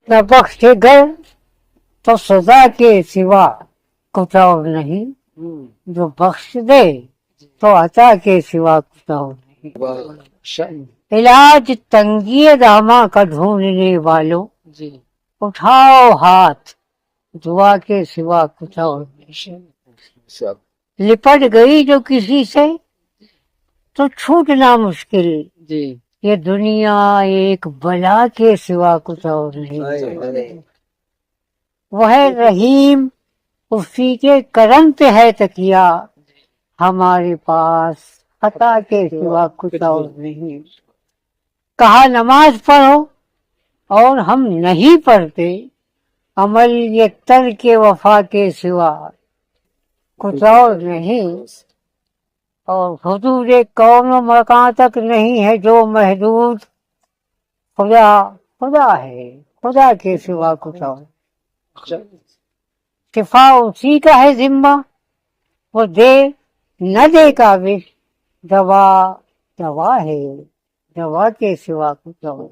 نہ بخشے گئے تو سزا کے سوا کچھ اور نہیں، جو بخش دے تو عطا کے سوا کچھ اور نہیں۔ علاج تنگی داماں کا ڈھونڈنے والوں، اٹھاؤ ہاتھ، دعا کے سوا کچھ اور نہیں۔ لپٹ گئی جو کسی سے تو چھوٹنا مشکل، یہ دنیا ایک بلا کے سوا کچھ اور نہیں۔ وہ ہے رحیم، اسی کے کرم پہ ہے تکیہ، ہمارے پاس خطا کے سوا کچھ اور نہیں۔ کہا نماز پڑھو اور ہم نہیں پڑھتے، عمل یہ ترک وفا کے سوا کچھ اور نہیں۔ اور حدود کون و مکان تک نہیں ہے جو محدود، خدا خدا ہے، خدا کے سوا کچھ اور۔ شفا اسی کا ہے ذمہ، وہ دے نہ دے قابل، دوا دوا ہے، دوا کے سوا کچھ اور۔